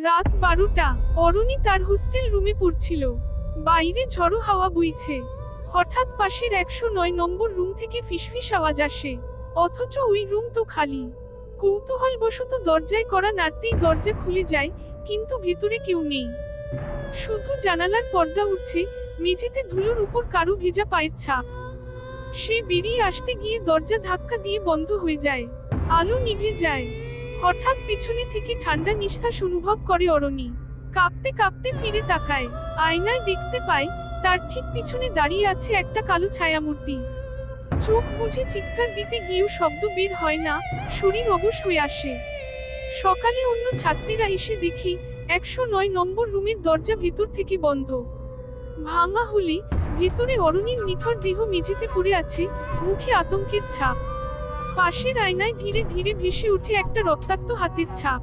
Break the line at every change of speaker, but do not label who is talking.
রাত 12টা। অরুণী তার হোস্টেল রুমে পড়ছিল। বাইরে ঝড়ো হাওয়া বইছে। হঠাৎ পাশের 109 নম্বর রুম থেকে ফিসফিস আওয়াজ আসে, অথচ ওই রুম তো খালি। কৌতূহলবশত দরজায় কড়া নাড়তেই দরজা খুলে যায়, কিন্তু ভেতরে কেউ নেই। শুধু জানালার পর্দা উঠছে, মেঝেতে ধুলোর উপর কারো ভেজা পায়ের ছাপ। সে বেরিয়ে আসতে গিয়ে দরজা ধাক্কা দিয়ে বন্ধ হয়ে যায়। আলো নিভে যায়। হঠাৎ পেছনে থেকে ঠান্ডা নিঃশ্বাস অনুভব করে অরণি। কাঁপতে কাঁপতে ফিরে তাকায়। আয়নায় দেখতে পায় তার ঠিক পিছনে দাঁড়িয়ে আছে একটা কালো ছায়ামূর্তি। চোখ বুজে চিৎকার দিতে গিয়েও শব্দ বের হয় না, শরীর অবশ হয়ে আসে। সকালে অন্য ছাত্রীরা এসে দেখি 109 নম্বর রুমের দরজা ভেতর থেকে বন্ধ। ভাঙা হলে ভেতরে অরুণীর নিথর দেহ মেঝেতে পড়ে আছে, মুখে আতঙ্কের ছাপ। পাশের আয়নায় ধীরে ধীরে ভেসে ওঠে একটা রক্তাক্ত হাতের ছাপ।